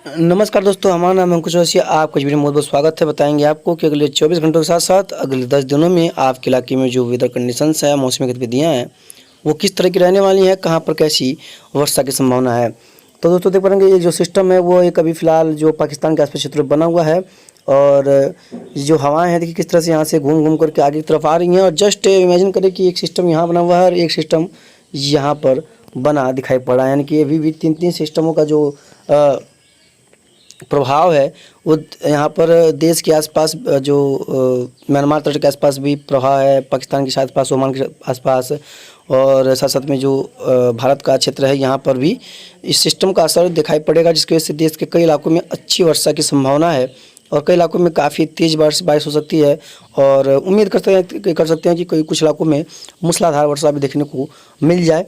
नमस्कार दोस्तों, हमारा नाम है अंकुश जोशी। आपका इस वीडियो में बहुत बहुत स्वागत है। बताएंगे आपको कि अगले 24 घंटों के साथ साथ अगले 10 दिनों में आपके इलाके में जो वेदर कंडीशंस है, मौसमी गतिविधियां हैं, वो किस तरह की रहने वाली हैं, कहां पर कैसी वर्षा की संभावना है। तो दोस्तों देख पाएंगे ये जो सिस्टम है वो एक अभी फिलहाल जो पाकिस्तान के आसपास क्षेत्र में बना हुआ है और जो हवाएं हैं देखिए किस तरह से यहाँ से घूम घूम करके आगे की तरफ आ रही हैं। और जस्ट इमेजिन करें कि एक सिस्टम यहाँ बना हुआ है और एक सिस्टम यहाँ पर बना दिखाई पड़ रहा है, यानी कि अभी भी तीन सिस्टमों का जो प्रभाव है वो यहाँ पर देश के आसपास जो म्यांमार तट के आसपास भी प्रभाव है, पाकिस्तान के आसपास, ओमान के आसपास और साथ साथ में जो भारत का क्षेत्र है यहाँ पर भी इस सिस्टम का असर दिखाई पड़ेगा, जिसकी वजह से देश के कई इलाकों में अच्छी वर्षा की संभावना है और कई इलाकों में काफ़ी तेज़ बारिश हो सकती है। और उम्मीद कर सकते हैं कि कुछ इलाकों में मूसलाधार वर्षा भी देखने को मिल जाए,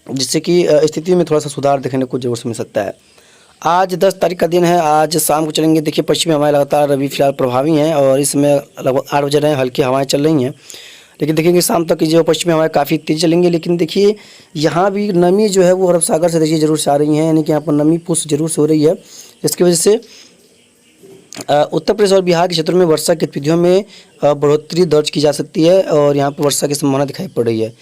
जिससे कि स्थिति में थोड़ा सा सुधार देखने को जरूर मिल सकता है। आज 10 तारीख का दिन है। आज शाम को चलेंगे। देखिए पश्चिमी हवाएं लगातार अभी फिलहाल प्रभावी हैं और इसमें लगभग 8 बजे रहे हल्की हवाएं चल रही हैं, लेकिन देखेंगे शाम तक जो पश्चिमी हवाएं काफ़ी तेज़ चलेंगी। लेकिन देखिए यहाँ भी नमी जो है वो अरब सागर से देखिए जरूर से आ रही है, यानी कि यहाँ पर नमी पुश जरूर से हो रही है, जिसकी वजह से उत्तर प्रदेश और बिहार के क्षेत्रों में वर्षा की गतिविधियों में बढ़ोतरी दर्ज की जा सकती है और यहाँ पर वर्षा की संभावना दिखाई पड़ रही है।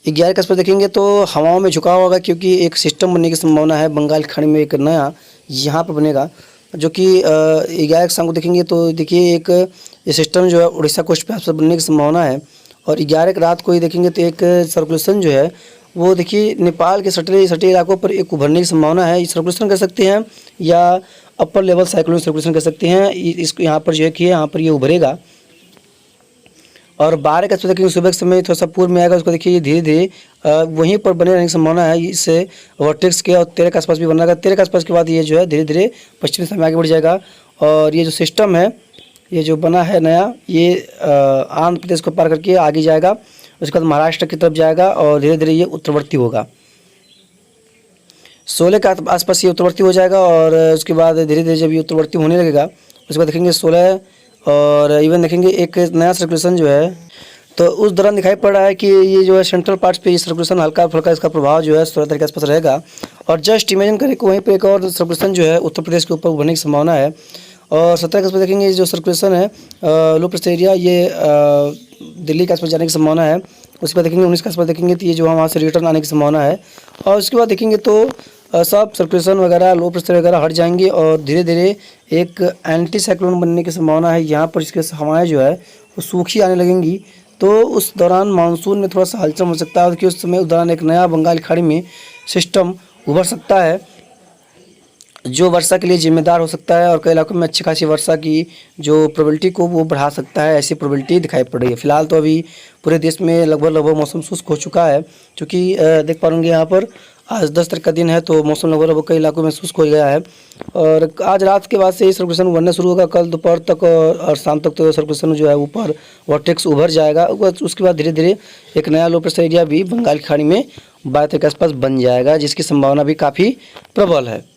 11 के आसपास देखेंगे तो हवाओं में झुकाव होगा, क्योंकि एक सिस्टम बनने की संभावना है। बंगाल की खाड़ी में एक नया यहाँ पर बनेगा, जो कि 11 शाम को देखेंगे तो देखिए एक ये सिस्टम जो है उड़ीसा कोस्ट पे आसपास बनने की संभावना है। और 11 की रात को ही देखेंगे तो एक सर्कुलेशन जो है वो देखिए नेपाल के सटे इलाकों पर एक उभरने की संभावना है। इस सर्कुलेशन कह सकते हैं या अपर लेवल साइक्लोनिक सर्कुलेशन कह सकते हैं। इसको यहाँ पर जो है कि यहाँ पर ये उभरेगा और 12 का देखेंगे सुबह के समय थोड़ा सा पूर्व में आएगा। उसको देखिए धीरे धीरे वहीं पर बने रहने की संभावना है इससे वर्टेक्स के, और 13 के आसपास भी बन रहेगा। 13 के आसपास के बाद ये जो है धीरे धीरे पश्चिमी दिशा में आगे बढ़ जाएगा और ये जो सिस्टम है ये जो बना है नया, ये आंध्र प्रदेश को पार करके आगे जाएगा, उसके बाद महाराष्ट्र की तरफ जाएगा और धीरे धीरे ये उत्तरवर्ती होगा। 16 के आसपास ये उत्तरवर्ती हो जाएगा और उसके बाद धीरे धीरे जब ये उत्तरवर्ती होने लगेगा उसके बाद देखेंगे 16 और इवन देखेंगे एक नया सर्कुलेशन जो है, तो उस दौरान दिखाई पड़ रहा है कि ये जो है सेंट्रल पार्ट्स पे ये सर्कुलेशन हल्का फुल्का इसका प्रभाव जो है 16 तारीख के आसपास रहेगा। और जस्ट इमेजिन करें कि वहीं पे एक और सर्कुलेशन जो है उत्तर प्रदेश के ऊपर उभरने की संभावना है। और 17 के आसपास देखेंगे ये जो सर्कुलेशन है लो प्रेशर एरिया, ये दिल्ली के आसपास जाने की संभावना है। उसके बाद देखेंगे 19 के आसपास देखेंगे तो ये जो वहाँ से रिटर्न आने की संभावना है। और उसके बाद देखेंगे तो सब सर्कुलेशन वगैरह लो प्रेशर वगैरह हट जाएंगे और धीरे धीरे एक एंटी साइक्लोन बनने की संभावना है यहाँ पर, जिसके हवाएं जो है वो सूखी आने लगेंगी। तो उस दौरान मानसून में थोड़ा सा हलचल हो सकता है, क्योंकि उस समय उस दौरान एक नया बंगाल की खाड़ी में सिस्टम उभर सकता है जो वर्षा के लिए जिम्मेदार हो सकता है और कई इलाकों में अच्छी खासी वर्षा की जो प्रोबेबिलिटी को वो बढ़ा सकता है। ऐसी प्रोबेबिलिटी दिखाई पड़ रही है। फिलहाल तो अभी पूरे देश में लगभग मौसम शुष्क हो चुका है, क्योंकि देख पाएंगे यहाँ पर आज 10 तारीख का दिन है तो मौसम लगभग कई इलाकों में शुष्क हो गया है। और आज रात के बाद से ये सर्कुलेशन उभरना शुरू होगा। कल दोपहर तक और शाम तक तो सर्कुलेशन जो है ऊपर वर्टेक्स उभर जाएगा। उसके बाद धीरे धीरे एक नया लो प्रेशर एरिया भी बंगाल की खाड़ी में 12 तारीख के आसपास बन जाएगा, जिसकी संभावना भी काफ़ी प्रबल है।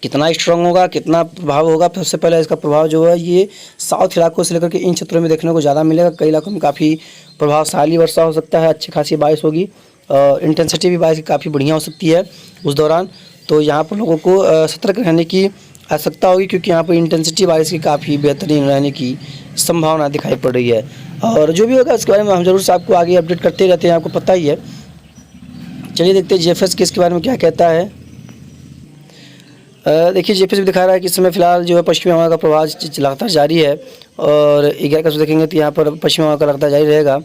कितना स्ट्रांग होगा, कितना प्रभाव होगा, सबसे पहले इसका प्रभाव जो है ये साउथ इलाकों से लेकर के इन क्षेत्रों में देखने को ज़्यादा मिलेगा। कई इलाकों में काफ़ी प्रभावशाली वर्षा हो सकता है, अच्छी खासी बारिश होगी और इंटेंसिटी भी बारिश की काफ़ी बढ़िया हो सकती है उस दौरान। तो यहाँ पर लोगों को सतर्क रहने की आवश्यकता होगी, क्योंकि यहाँ पर इंटेंसिटी बारिश की काफ़ी बेहतरीन रहने की संभावना दिखाई पड़ रही है। और जो भी होगा इसके बारे में हम जरूर से आपको आगे अपडेट करते रहते हैं, आपको पता ही है। चलिए देखते हैं GFS के इसके बारे में क्या कहता है। देखिए GFS भी दिखा रहा है कि इस समय फिलहाल जो है पश्चिमी हवा का प्रभाव लगातार जारी है और 11 का देखेंगे तो यहाँ पर पश्चिमी हवा का लगातार जारी रहेगा।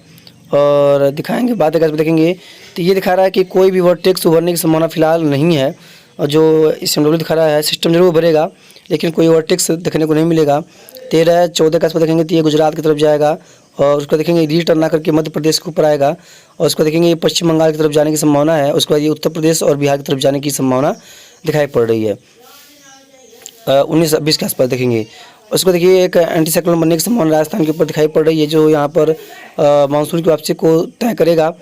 और दिखाएंगे बाद में देखेंगे तो ये दिखा रहा है कि कोई भी वर्टेक्स उभरने की संभावना फिलहाल नहीं है। और जो SMW दिखा रहा है सिस्टम जरूर उभरेगा, लेकिन कोई वर्टेक्स देखने को नहीं मिलेगा। 13-14 का देखेंगे तो ये गुजरात की तरफ जाएगा और उसको देखेंगे रिटर्न ना करके मध्य प्रदेश के ऊपर आएगा और उसको देखेंगे ये पश्चिम बंगाल की तरफ जाने की संभावना है। उसके बाद ये उत्तर प्रदेश और बिहार की तरफ जाने की संभावना दिखाई पड़ रही है। 19-20 के आसपास देखेंगे उसको देखिए एक एंटी साइक्लोन बनने की संभावना राजस्थान के ऊपर दिखाई पड़ रही है, जो यहाँ पर मानसून की वापसी को तय करेगा।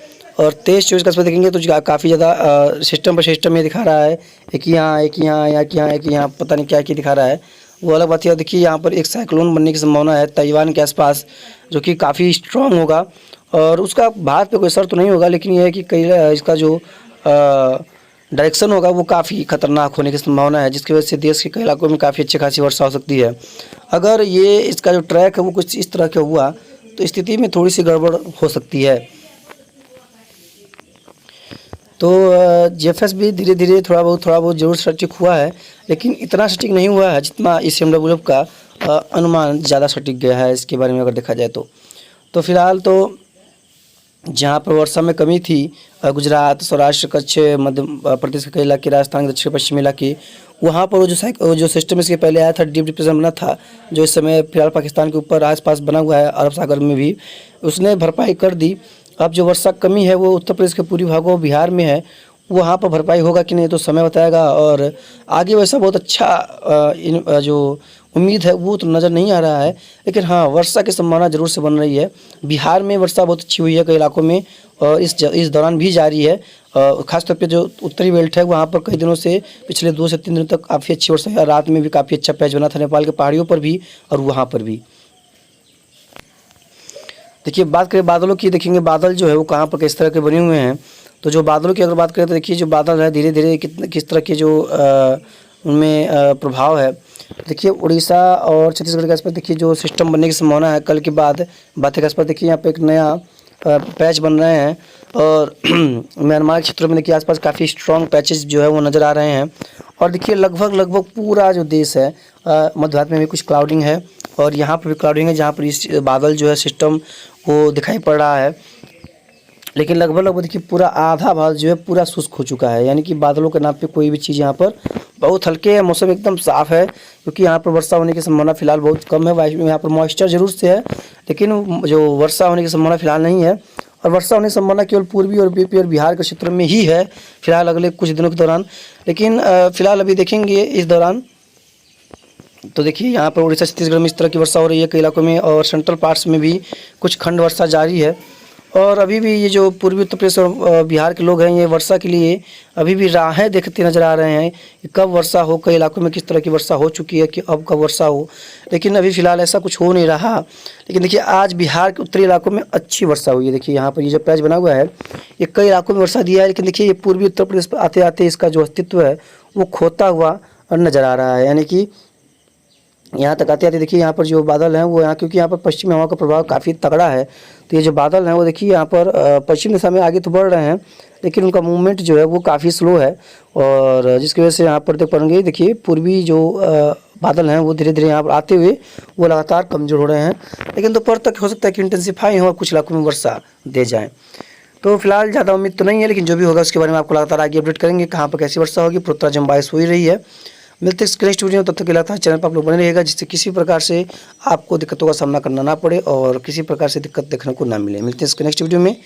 और 23-24 के आसपास देखेंगे तो काफ़ी ज़्यादा सिस्टम पर सिस्टम ये दिखा रहा है, एक यहाँ एक यहाँ एक यहाँ पता नहीं क्या दिखा रहा है, वो अलग बात है। देखिए यहाँ पर एक साइक्लोन बनने की संभावना है ताइवान के आसपास, जो कि काफ़ी स्ट्रॉन्ग होगा और उसका भारत पे कोई असर तो नहीं होगा, लेकिन यह है कि कई इसका जो डायरेक्शन होगा वो काफ़ी खतरनाक होने की संभावना है, जिसकी वजह से देश के कई इलाकों में काफ़ी अच्छी खासी वर्षा हो सकती है। अगर ये इसका जो ट्रैक है वो कुछ इस तरह का हुआ तो स्थिति में थोड़ी सी गड़बड़ हो सकती है। तो जेएफएस भी धीरे धीरे थोड़ा बहुत जरूर सटीक हुआ है, लेकिन इतना सटीक नहीं हुआ है जितना इस एमडब्ल्यूएफ का अनुमान ज़्यादा सटीक गया है इसके बारे में अगर देखा जाए तो फिलहाल तो जहाँ पर वर्षा में कमी थी गुजरात, सौराष्ट्र, कच्छ, मध्य प्रदेश के कई इलाके, राजस्थान के दक्षिण पश्चिमी इलाके, वहाँ पर वो जो सिस्टम इसके पहले आया था, डीप डिप्रेशन बना था, जो इस समय फिलहाल पाकिस्तान के ऊपर आसपास बना हुआ है, अरब सागर में भी, उसने भरपाई कर दी। अब जो वर्षा कमी है वो उत्तर प्रदेश के पूर्वी भागों बिहार में है, वहाँ पर भरपाई होगा कि नहीं तो समय बताएगा। और आगे वैसा बहुत अच्छा जो उम्मीद है वो तो नज़र नहीं आ रहा है, लेकिन हाँ वर्षा की संभावना ज़रूर से बन रही है। बिहार में वर्षा बहुत अच्छी हुई है कई इलाकों में और इस दौरान भी जारी है। खासतौर पे जो उत्तरी बेल्ट है वहाँ पर कई दिनों से पिछले 2 से 3 दिनों तक काफ़ी अच्छी वर्षा है। रात में भी काफ़ी अच्छा पैच बना था नेपाल के पहाड़ियों पर भी और वहाँ पर भी। देखिए बात करें बादलों की, देखेंगे बादल जो है वो कहाँ पर किस तरह के बने हुए हैं। तो जो बादलों की अगर बात करें तो देखिए जो बादल है धीरे धीरे किस तरह के जो उनमें प्रभाव है। देखिए उड़ीसा और छत्तीसगढ़ के आसपास देखिए जो सिस्टम बनने की संभावना है कल के बाद बातें के आसपास। देखिए यहाँ पे एक नया पैच बन रहे हैं और म्यांमार के क्षेत्रों में देखिए आसपास काफ़ी स्ट्रॉन्ग पैचेस जो है वो नज़र आ रहे हैं। और देखिए लगभग पूरा जो देश है मध्य भारत में भी कुछ क्लाउडिंग है और यहाँ पर भी क्लाउडिंग है, जहाँ पर इस बादल जो है सिस्टम वो दिखाई पड़ रहा है। लेकिन लगभग देखिए पूरा आधा भाग जो है पूरा शुष्क हो चुका है, यानी कि बादलों के नाम पे कोई भी चीज़ यहाँ पर बहुत हल्के है, मौसम एकदम साफ़ है क्योंकि यहाँ पर वर्षा होने की संभावना फिलहाल बहुत कम है। यहाँ पर मॉइस्चर जरूर से है लेकिन जो वर्षा होने की संभावना फिलहाल नहीं है। और वर्षा होने की संभावना केवल पूर्वी और यूपी और बिहार के क्षेत्र में ही है फिलहाल अगले कुछ दिनों के दौरान। लेकिन फिलहाल अभी देखेंगे इस दौरान तो देखिए यहाँ पर उड़ीसा छत्तीसगढ़ में इस तरह की वर्षा हो रही है कई इलाकों में और सेंट्रल पार्ट्स में भी कुछ खंड वर्षा जारी है। और अभी भी ये जो पूर्वी उत्तर प्रदेश और बिहार के लोग हैं ये वर्षा के लिए अभी भी राहें देखते नज़र आ रहे हैं कि कब वर्षा हो, कई इलाकों में किस तरह की वर्षा हो चुकी है कि अब कब वर्षा हो, लेकिन अभी फ़िलहाल ऐसा कुछ हो नहीं रहा। लेकिन देखिए आज बिहार के उत्तरी इलाकों में अच्छी वर्षा हुई है। देखिए यहाँ पर ये जो पैच बना हुआ है ये कई इलाकों में वर्षा दिया है, लेकिन देखिए ये पूर्वी उत्तर प्रदेश पर आते आते इसका जो अस्तित्व है वो खोता हुआ नज़र आ रहा है। यानी कि यहाँ तक आते आते देखिए यहाँ पर जो बादल हैं वो यहाँ क्योंकि यहाँ पर पश्चिमी हवा का प्रभाव काफ़ी तगड़ा है, तो ये जो बादल हैं वो देखिए यहाँ पर पश्चिम दिशा में आगे तो बढ़ रहे हैं लेकिन उनका मूवमेंट जो है वो काफ़ी स्लो है और जिसकी वजह से यहाँ पर देख पाएंगे देखिए पूर्वी जो बादल हैं वो धीरे धीरे यहाँ पर आते हुए वो लगातार कमज़ोर हो रहे हैं। लेकिन दोपहर तक हो सकता है कि इंटेंसिफाई हो और कुछ इलाकों में वर्षा दे जाएँ। तो फिलहाल ज़्यादा उम्मीद तो नहीं है, लेकिन जो भी होगा उसके बारे में आपको लगातार आगे अपडेट करेंगे कहाँ पर कैसी वर्षा होगी। पूरी तरह जम बारिश हो ही रही है। मिलते हैं नेक्स्ट वीडियो, तब तक के लिए चैनल पर आप लोग बने रहिएगा जिससे किसी प्रकार से आपको दिक्कतों का सामना करना ना पड़े और किसी प्रकार से दिक्कत देखने को ना मिले। मिलते हैं इसके नेक्स्ट वीडियो में।